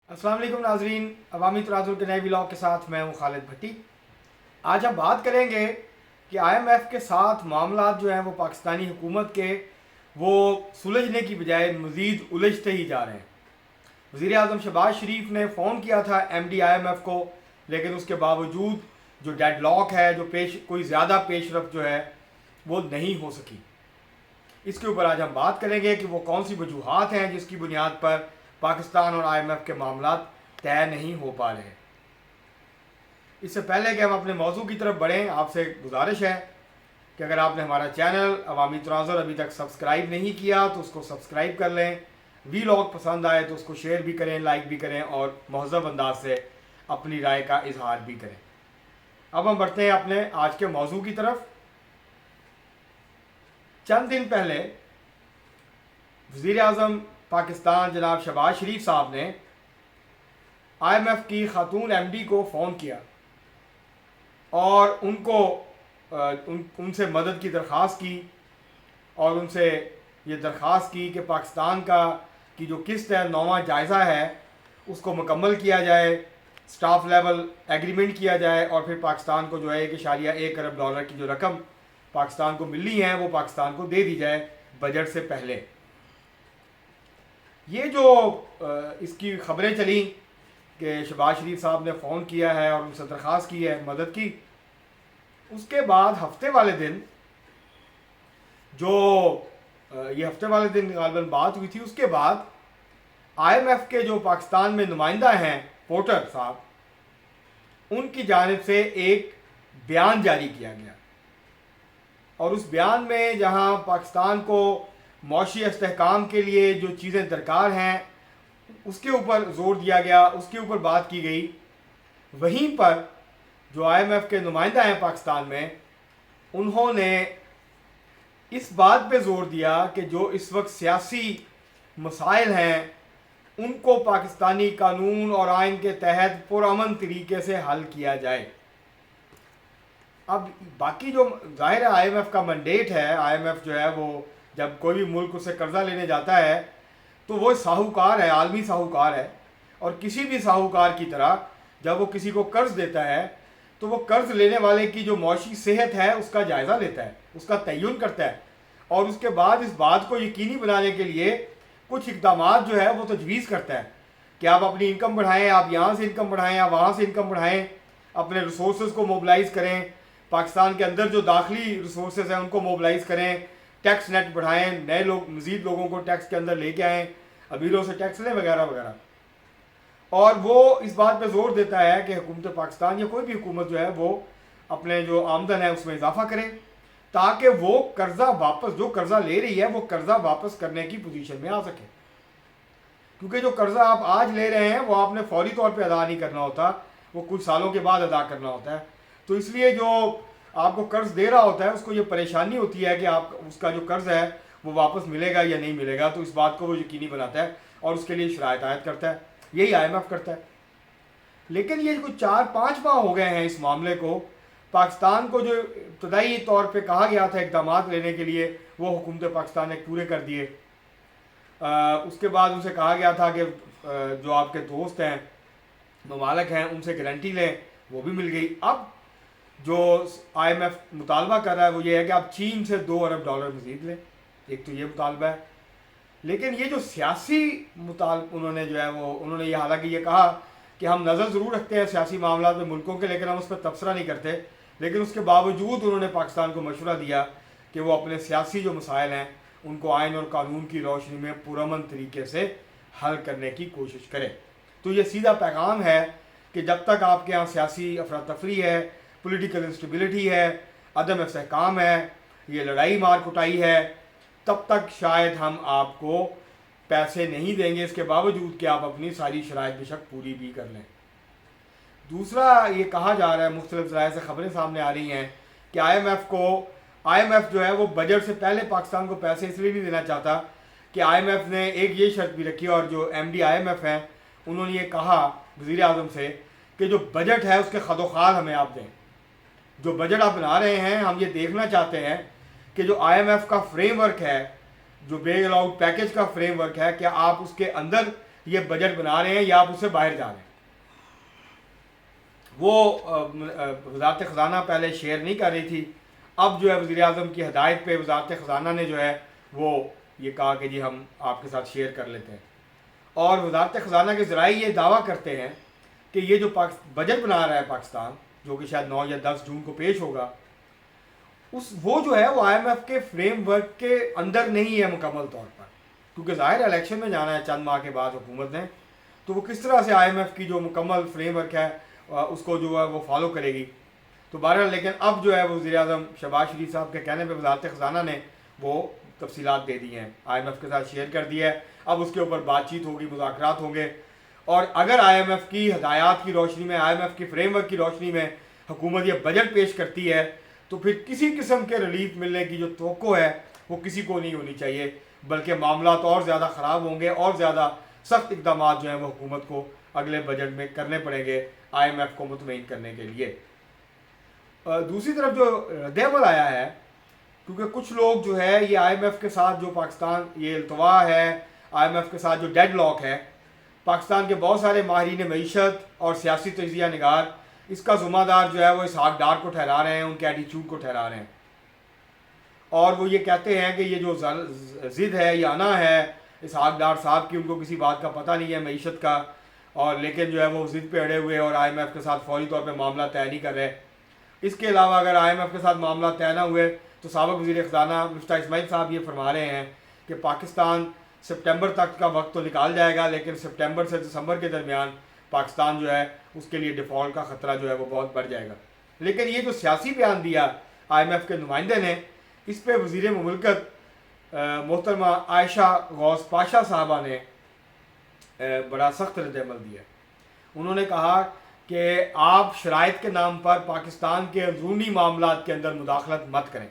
السلام علیکم ناظرین، عوامی تناظر کے نئے ولاگ کے ساتھ میں ہوں خالد بھٹی۔ آج ہم بات کریں گے کہ آئی ایم ایف کے ساتھ معاملات جو ہیں وہ پاکستانی حکومت کے وہ سلجھنے کی بجائے مزید الجھتے ہی جا رہے ہیں۔ وزیر اعظم شہباز شریف نے فون کیا تھا M D I M F کو، لیکن اس کے باوجود جو ڈیڈ لاک ہے، جو کوئی زیادہ پیش رفت جو ہے وہ نہیں ہو سکی۔ اس کے اوپر آج ہم بات کریں گے کہ وہ کون سی وجوہات ہیں جس کی بنیاد پر پاکستان اور آئی ایم ایف کے معاملات طے نہیں ہو پا رہے۔ اس سے پہلے کہ ہم اپنے موضوع کی طرف بڑھیں، آپ سے گزارش ہے کہ اگر آپ نے ہمارا چینل عوامی تناظر ابھی تک سبسکرائب نہیں کیا تو اس کو سبسکرائب کر لیں، ویلاگ پسند آئے تو اس کو شیئر بھی کریں، لائک بھی کریں اور مہذب انداز سے اپنی رائے کا اظہار بھی کریں۔ اب ہم بڑھتے ہیں اپنے آج کے موضوع کی طرف۔ چند دن پہلے وزیر اعظم پاکستان جناب شہباز شریف صاحب نے آئی ایم ایف کی خاتون ایم ڈی کو فون کیا اور ان سے مدد کی درخواست کی اور ان سے یہ درخواست کی کہ پاکستان کی جو قسط ہے، 9واں جائزہ ہے، اس کو مکمل کیا جائے، سٹاف لیول ایگریمنٹ کیا جائے اور پھر پاکستان کو جو ہے 1.1 ارب ڈالر کی جو رقم پاکستان کو ملنی ہے وہ پاکستان کو دے دی جائے بجٹ سے پہلے۔ یہ جو اس کی خبریں چلیں کہ شہباز شریف صاحب نے فون کیا ہے اور ان سے درخواست کی ہے مدد کی، اس کے بعد ہفتے والے دن غالباً بات ہوئی تھی، اس کے بعد آئی ایم ایف کے جو پاکستان میں نمائندہ ہیں پورٹر صاحب، ان کی جانب سے ایک بیان جاری کیا گیا اور اس بیان میں جہاں پاکستان کو معاشی استحکام کے لیے جو چیزیں درکار ہیں اس کے اوپر زور دیا گیا، اس کے اوپر بات کی گئی، وہیں پر جو آئی ایم ایف کے نمائندہ ہیں پاکستان میں، انہوں نے اس بات پہ زور دیا کہ جو اس وقت سیاسی مسائل ہیں ان کو پاکستانی قانون اور آئین کے تحت پرامن طریقے سے حل کیا جائے۔ اب باقی جو ظاہر ہے آئی ایم ایف کا منڈیٹ ہے، آئی ایم ایف جو ہے وہ جب کوئی بھی ملک اس سے قرضہ لینے جاتا ہے تو وہ ساہوکار ہے، عالمی ساہوکار ہے، اور کسی بھی ساہوکار کی طرح جب وہ کسی کو قرض دیتا ہے تو وہ قرض لینے والے کی جو معاشی صحت ہے اس کا جائزہ لیتا ہے، اس کا تعین کرتا ہے، اور اس کے بعد اس بات کو یقینی بنانے کے لیے کچھ اقدامات جو ہے وہ تجویز کرتا ہے کہ آپ اپنی انکم بڑھائیں، آپ یہاں سے انکم بڑھائیں، آپ وہاں سے انکم بڑھائیں، اپنے ریسورسز کو موبلائز کریں، پاکستان کے اندر جو داخلی ریسورسز ہیں ان کو موبلائز کریں، ٹیکس نیٹ بڑھائیں، نئے لوگ مزید لوگوں کو ٹیکس کے اندر لے کے آئیں، امیروں سے ٹیکس لیں وغیرہ وغیرہ۔ اور وہ اس بات پہ زور دیتا ہے کہ حکومت پاکستان یا کوئی بھی حکومت جو ہے وہ اپنے جو آمدن ہے اس میں اضافہ کرے تاکہ وہ جو قرضہ لے رہی ہے وہ قرضہ واپس کرنے کی پوزیشن میں آ سکے، کیونکہ جو قرضہ آپ آج لے رہے ہیں وہ آپ نے فوری طور پہ ادا نہیں کرنا ہوتا، وہ کچھ سالوں کے بعد ادا کرنا ہوتا ہے۔ تو اس لیے جو آپ کو قرض دے رہا ہوتا ہے اس کو یہ پریشانی ہوتی ہے کہ آپ اس کا جو قرض ہے وہ واپس ملے گا یا نہیں ملے گا، تو اس بات کو وہ یقینی بناتا ہے اور اس کے لیے شرائط عائد کرتا ہے، یہی آئی ایم ایف کرتا ہے۔ لیکن یہ کچھ 4-5 ماہ ہو گئے ہیں اس معاملے کو، پاکستان کو جو ابتدائی طور پہ کہا گیا تھا اقدامات لینے کے لیے وہ حکومت پاکستان نے پورے کر دیے۔ اس کے بعد ان سے کہا گیا تھا کہ جو آپ کے دوست ہیں ممالک ہیں ان سے گارنٹی لیں، وہ بھی مل گئی۔ اب جو آئی ایم ایف مطالبہ کر رہا ہے وہ یہ ہے کہ آپ چین سے 2 ارب ڈالر مزید لیں، ایک تو یہ مطالبہ ہے۔ لیکن یہ جو سیاسی انہوں نے یہ حالانکہ یہ کہا کہ ہم نظر ضرور رکھتے ہیں سیاسی معاملات میں ملکوں کے، لیکن ہم اس پر تبصرہ نہیں کرتے، لیکن اس کے باوجود انہوں نے پاکستان کو مشورہ دیا کہ وہ اپنے سیاسی جو مسائل ہیں ان کو آئین اور قانون کی روشنی میں پرامن طریقے سے حل کرنے کی کوشش کرے۔ تو یہ سیدھا پیغام ہے کہ جب تک آپ کے ہاں سیاسی افراتفری ہے، پولیٹیکل انسٹیبلٹی ہے، عدم استحکام ہے، یہ لڑائی مار کٹائی ہے، تب تک شاید ہم آپ کو پیسے نہیں دیں گے، اس کے باوجود کہ آپ اپنی ساری شرائط بے شک پوری بھی کر لیں۔ دوسرا یہ کہا جا رہا ہے، مختلف ذرائع سے خبریں سامنے آ رہی ہیں کہ آئی ایم ایف جو ہے وہ بجٹ سے پہلے پاکستان کو پیسے اس لیے نہیں دینا چاہتا کہ آئی ایم ایف نے ایک یہ شرط بھی رکھی، اور جو M D I M F ہیں انہوں نے یہ کہا وزیر اعظم سے کہ جو بجٹ ہے اس کے خد و خال ہمیں آپ دیں، جو بجٹ آپ بنا رہے ہیں ہم یہ دیکھنا چاہتے ہیں کہ جو آئی ایم ایف کا فریم ورک ہے، جو بیل آؤٹ پیکج کا فریم ورک ہے، کیا آپ اس کے اندر یہ بجٹ بنا رہے ہیں یا آپ اس سے باہر جا رہے ہیں. وہ وزارت خزانہ پہلے شیئر نہیں کر رہی تھی، اب جو ہے وزیر اعظم کی ہدایت پہ وزارت خزانہ نے جو ہے وہ یہ کہا کہ جی ہم آپ کے ساتھ شیئر کر لیتے ہیں. اور وزارت خزانہ کے ذرائع یہ دعویٰ کرتے ہیں کہ یہ جو بجٹ بنا رہا ہے پاکستان، جو کہ شاید 9 یا 10 جون کو پیش ہوگا، وہ جو ہے وہ آئی ایم ایف کے فریم ورک کے اندر نہیں ہے مکمل طور پر، کیونکہ ظاہر الیکشن میں جانا ہے چند ماہ کے بعد حکومت نے، تو وہ کس طرح سے آئی ایم ایف کی جو مکمل فریم ورک ہے اس کو جو ہے وہ فالو کرے گی. تو بہرحال لیکن اب جو ہے وزیر اعظم شہباز شریف صاحب کے کہنے پہ وزارت خزانہ نے وہ تفصیلات دے دی ہیں، آئی ایم ایف کے ساتھ شیئر کر دی ہے. اب اس کے اوپر بات چیت ہوگی، مذاکرات ہوں گے، اور اگر آئی ایم ایف کی ہدایات کی روشنی میں، آئی ایم ایف کی فریم ورک کی روشنی میں حکومت یہ بجٹ پیش کرتی ہے تو پھر کسی قسم کے ریلیف ملنے کی جو توقع ہے وہ کسی کو نہیں ہونی چاہیے، بلکہ معاملات اور زیادہ خراب ہوں گے، اور زیادہ سخت اقدامات جو ہیں وہ حکومت کو اگلے بجٹ میں کرنے پڑیں گے آئی ایم ایف کو مطمئن کرنے کے لیے. دوسری طرف جو رد عمل آیا ہے، کیونکہ کچھ لوگ جو ہے یہ آئی ایم ایف کے ساتھ جو پاکستان یہ التوا ہے، آئی ایم ایف کے ساتھ جو ڈیڈ لاک ہے، پاکستان کے بہت سارے ماہرین معیشت اور سیاسی تجزیہ نگار اس کا ذمہ دار جو ہے وہ اسحاق ڈار کو ٹھہرا رہے ہیں، ان کے ایٹیچیوڈ کو ٹھہرا رہے ہیں، اور وہ یہ کہتے ہیں کہ یہ جو ضد ہے یہ انا ہے اسحاق ڈار صاحب کی، ان کو کسی بات کا پتہ نہیں ہے معیشت کا، اور لیکن جو ہے وہ ضد پہ اڑے ہوئے اور آئی ایم ایف کے ساتھ فوری طور پہ معاملہ طے نہیں کر رہے. اس کے علاوہ اگر آئی ایم ایف کے ساتھ معاملہ طے نہ ہوئے تو سابق وزیر خزانہ مفتاح اسماعیل صاحب یہ فرما رہے ہیں کہ پاکستان سپٹمبر تک کا وقت تو نکال جائے گا، لیکن سپٹمبر سے دسمبر کے درمیان پاکستان جو ہے اس کے لیے ڈیفالٹ کا خطرہ جو ہے وہ بہت بڑھ جائے گا. لیکن یہ جو سیاسی بیان دیا آئی ایم ایف کے نمائندے نے، اس پہ وزیر مملکت محترمہ عائشہ غوث پاشا صاحبہ نے بڑا سخت رد عمل دیا. انہوں نے کہا کہ آپ شرائط کے نام پر پاکستان کے اندرونی معاملات کے اندر مداخلت مت کریں.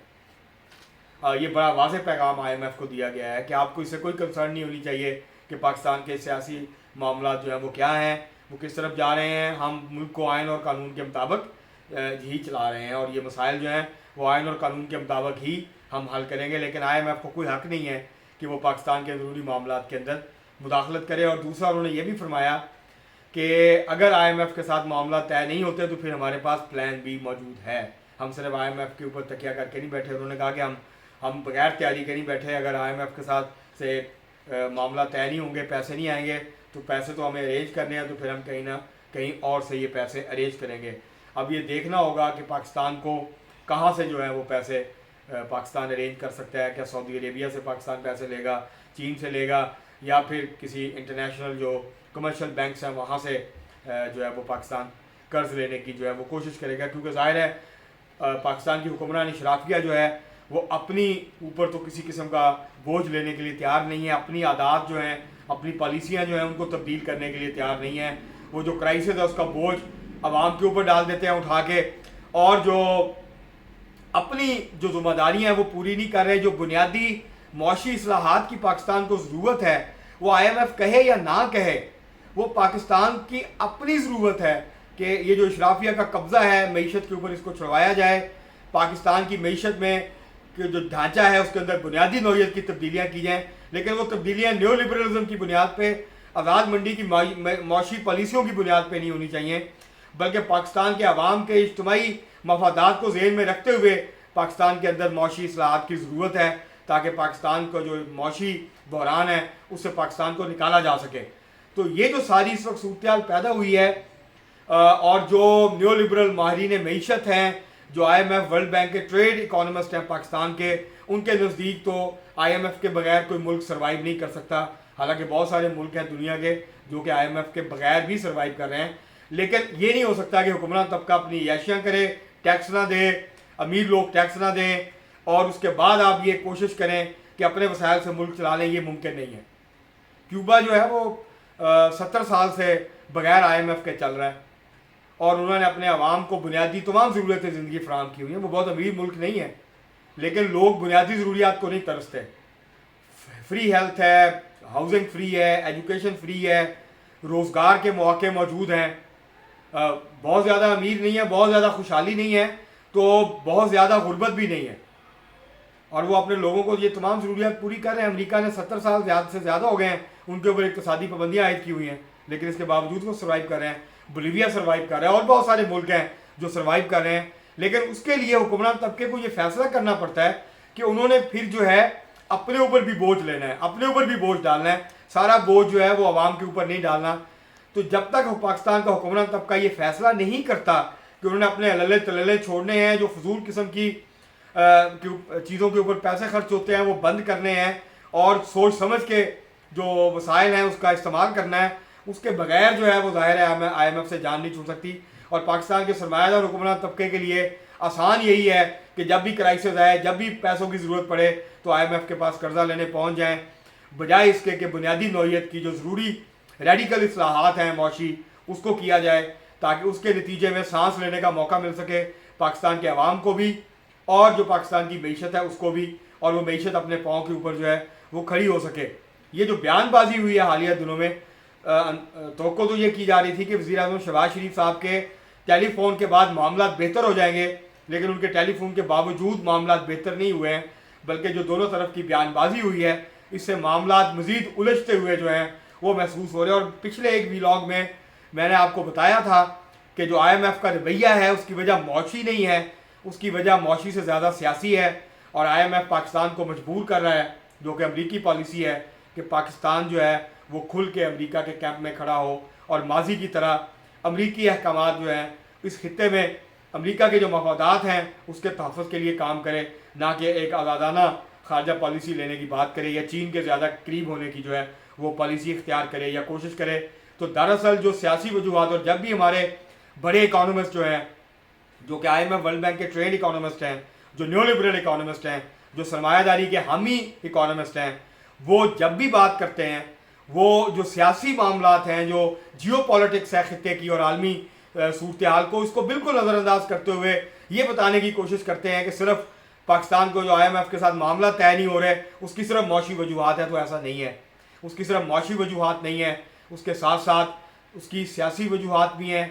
یہ بڑا واضح پیغام آئی ایم ایف کو دیا گیا ہے کہ آپ کو اس سے کوئی کنسرن نہیں ہونی چاہیے کہ پاکستان کے سیاسی معاملات جو ہیں وہ کیا ہیں، وہ کس طرف جا رہے ہیں. ہم ملک کو آئین اور قانون کے مطابق ہی چلا رہے ہیں، اور یہ مسائل جو ہیں وہ آئین اور قانون کے مطابق ہی ہم حل کریں گے. لیکن آئی ایم ایف کو کوئی حق نہیں ہے کہ وہ پاکستان کے اندرونی معاملات کے اندر مداخلت کرے. اور دوسرا انہوں نے یہ بھی فرمایا کہ اگر آئی ایم ایف کے ساتھ معاملہ طے نہیں ہوتے تو پھر ہمارے پاس پلان بی موجود ہے، ہم صرف آئی ایم ایف کے اوپر تکیہ کر کے نہیں بیٹھے. انہوں نے کہا کہ ہم بغیر تیاری کے نہیں بیٹھے، اگر آئی ایم ایف کے ساتھ سے معاملہ طے نہیں ہوں گے، پیسے نہیں آئیں گے تو پیسے تو ہمیں ارینج کرنے ہیں، تو پھر ہم کہیں نہ کہیں اور سے یہ پیسے ارینج کریں گے. اب یہ دیکھنا ہوگا کہ پاکستان کو کہاں سے جو ہے وہ پیسے پاکستان ارینج کر سکتا ہے. کیا سعودی عربیہ سے پاکستان پیسے لے گا، چین سے لے گا، یا پھر کسی انٹرنیشنل جو کمرشل بینکس ہیں وہاں سے جو ہے وہ پاکستان قرض لینے کی جو ہے وہ کوشش کرے گا. کیونکہ ظاہر ہے پاکستان کی حکمران اشرافیہ جو ہے وہ اپنی اوپر تو کسی قسم کا بوجھ لینے کے لیے تیار نہیں ہے، اپنی عادات جو ہیں، اپنی پالیسیاں جو ہیں ان کو تبدیل کرنے کے لیے تیار نہیں ہے. وہ جو کرائسس ہے اس کا بوجھ عوام کے اوپر ڈال دیتے ہیں اٹھا کے، اور جو اپنی جو ذمہ داریاں ہیں وہ پوری نہیں کر رہے. جو بنیادی معاشی اصلاحات کی پاکستان کو ضرورت ہے، وہ آئی ایم ایف کہے یا نہ کہے، وہ پاکستان کی اپنی ضرورت ہے کہ یہ جو اشرافیہ کا قبضہ ہے معیشت کے اوپر اس کو چھڑوایا جائے. پاکستان کی معیشت میں جو ڈھانچہ ہے اس کے اندر بنیادی نوعیت کی تبدیلیاں کی جائیں، لیکن وہ تبدیلیاں نیو لبرلزم کی بنیاد پہ، آزاد منڈی کی معاشی پالیسیوں کی بنیاد پہ نہیں ہونی چاہیے، بلکہ پاکستان کے عوام کے اجتماعی مفادات کو ذہن میں رکھتے ہوئے پاکستان کے اندر معاشی اصلاحات کی ضرورت ہے تاکہ پاکستان کا جو معاشی بحران ہے اس سے پاکستان کو نکالا جا سکے. تو یہ جو ساری اس وقت صورتحال پیدا ہوئی ہے، اور جو نیو لبرل ماہرین معیشت ہیں، جو I M F World Bank کے ٹریڈ اکانومسٹ ہیں پاکستان کے، ان کے نزدیک تو آئی ایم ایف کے بغیر کوئی ملک سروائیو نہیں کر سکتا. حالانکہ بہت سارے ملک ہیں دنیا کے جو کہ آئی ایم ایف کے بغیر بھی سروائیو کر رہے ہیں، لیکن یہ نہیں ہو سکتا کہ حکمران طبقہ اپنی عیاشیاں کرے، ٹیکس نہ دے، امیر لوگ ٹیکس نہ دیں، اور اس کے بعد آپ یہ کوشش کریں کہ اپنے وسائل سے ملک چلا لیں. یہ ممکن نہیں ہے. کیوبا جو ہے وہ 70 سال سے بغیر آئی ایم ایف کے چل رہا ہے، اور انہوں نے اپنے عوام کو بنیادی تمام ضرورتیں زندگی فراہم کی ہوئی ہیں. وہ بہت امیر ملک نہیں ہے، لیکن لوگ بنیادی ضروریات کو نہیں ترستے. فری ہیلتھ ہے، ہاؤسنگ فری ہے، ایجوکیشن فری ہے، روزگار کے مواقع موجود ہیں. بہت زیادہ امیر نہیں ہے، بہت زیادہ خوشحالی نہیں ہے، تو بہت زیادہ غربت بھی نہیں ہے. اور وہ اپنے لوگوں کو یہ تمام ضروریات پوری کر رہے ہیں. امریکہ نے 70 سال سے زیادہ ہو گئے ہیں ان کے اوپر اقتصادی پابندیاں عائد کی ہوئی ہیں، لیکن اس کے باوجود وہ سروائیو کر رہے ہیں. بولیویا سروائیو کر رہا ہے اور بہت سارے ملک ہیں جو سروائیو کر رہے ہیں. لیکن اس کے لیے حکمران طبقے کو یہ فیصلہ کرنا پڑتا ہے کہ انہوں نے پھر جو ہے اپنے اوپر بھی بوجھ لینا ہے، اپنے اوپر بھی بوجھ ڈالنا ہے. سارا بوجھ جو ہے وہ عوام کے اوپر نہیں ڈالنا. تو جب تک پاکستان کا حکمران طبقہ یہ فیصلہ نہیں کرتا کہ انہوں نے اپنے عللے تللے چھوڑنے ہیں، جو فضول قسم کی چیزوں کے اوپر پیسے خرچ ہوتے ہیں وہ بند کرنے ہیں، اور سوچ سمجھ کے جو وسائل ہیں اس کا استعمال کرنا ہے، اس کے بغیر جو ہے وہ ظاہر ہے آئی ایم ایف سے جان نہیں چھوٹ سکتی. اور پاکستان کے سرمایہ دار حکمران طبقے کے لیے آسان یہی ہے کہ جب بھی کرائسس آئے، جب بھی پیسوں کی ضرورت پڑے تو آئی ایم ایف کے پاس قرضہ لینے پہنچ جائیں، بجائے اس کے کہ بنیادی نوعیت کی جو ضروری ریڈیکل اصلاحات ہیں معاشی اس کو کیا جائے، تاکہ اس کے نتیجے میں سانس لینے کا موقع مل سکے پاکستان کے عوام کو بھی، اور جو پاکستان کی معیشت ہے اس کو بھی، اور وہ معیشت اپنے پاؤں کے اوپر جو ہے وہ کھڑی ہو سکے. یہ جو بیان بازی ہوئی ہے حالیہ دنوں میں، توقع تو یہ کی جا رہی تھی کہ وزیر اعظم شہباز شریف صاحب کے ٹیلی فون کے بعد معاملات بہتر ہو جائیں گے، لیکن ان کے ٹیلی فون کے باوجود معاملات بہتر نہیں ہوئے ہیں، بلکہ جو دونوں طرف کی بیان بازی ہوئی ہے اس سے معاملات مزید الجھتے ہوئے جو ہیں وہ محسوس ہو رہے ہیں. اور پچھلے ایک ویلاگ میں نے آپ کو بتایا تھا کہ جو آئی ایم ایف کا رویہ ہے اس کی وجہ معاشی نہیں ہے، اس کی وجہ معاشی سے زیادہ سیاسی ہے. اور آئی ایم ایف پاکستان کو مجبور کر رہا ہے، جو کہ امریکی پالیسی ہے، کہ پاکستان جو ہے وہ کھل کے امریکہ کے کیمپ میں کھڑا ہو، اور ماضی کی طرح امریکی احکامات جو ہیں اس خطے میں امریکہ کے جو مفادات ہیں اس کے تحفظ کے لیے کام کرے، نہ کہ ایک آزادانہ خارجہ پالیسی لینے کی بات کرے، یا چین کے زیادہ قریب ہونے کی جو ہے وہ پالیسی اختیار کرے یا کوشش کرے. تو دراصل جو سیاسی وجوہات، اور جب بھی ہمارے بڑے اکانومسٹ جو ہیں، جو کہ I M F World Bank کے ٹریڈ اکانومسٹ ہیں، جو نیو لبرل اکانومسٹ ہیں، جو سرمایہ داری کے حامی اکانومسٹ ہیں، وہ جب بھی بات کرتے ہیں وہ جو سیاسی معاملات ہیں، جو جیو پالیٹکس ہے خطے کی اور عالمی صورتحال کو، اس کو بالکل نظر انداز کرتے ہوئے یہ بتانے کی کوشش کرتے ہیں کہ صرف پاکستان کو جو آئی ایم ایف کے ساتھ معاملہ طے نہیں ہو رہے اس کی صرف معاشی وجوہات ہیں. تو ایسا نہیں ہے، اس کی صرف معاشی وجوہات نہیں ہے، اس کے ساتھ ساتھ اس کی سیاسی وجوہات بھی ہیں.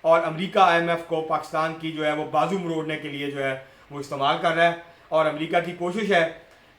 اور امریکہ آئی ایم ایف کو پاکستان کی جو ہے وہ بازو مروڑنے کے لیے جو ہے وہ استعمال کر رہا ہے. اور امریکہ کی کوشش ہے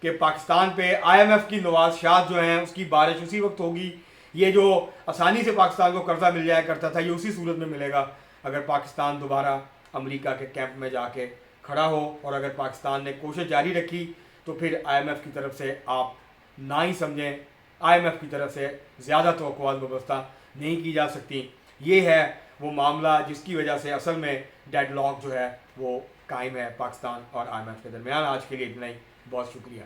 کہ پاکستان پہ آئی ایم ایف کی نوازشات جو ہیں اس کی بارش اسی وقت ہوگی. یہ جو آسانی سے پاکستان کو قرضہ مل جایا کرتا تھا، یہ اسی صورت میں ملے گا اگر پاکستان دوبارہ امریکہ کے کیمپ میں جا کے کھڑا ہو. اور اگر پاکستان نے کوشش جاری رکھی تو پھر آئی ایم ایف کی طرف سے آپ نہ ہی سمجھیں، آئی ایم ایف کی طرف سے زیادہ توقعات وابستہ نہیں کی جا سکتی. یہ ہے وہ معاملہ جس کی وجہ سے اصل میں ڈیڈ لاک جو ہے وہ قائم ہے پاکستان اور آئی ایم ایف کے درمیان. آج کے لیے اتنا ہی، بہت شکریہ.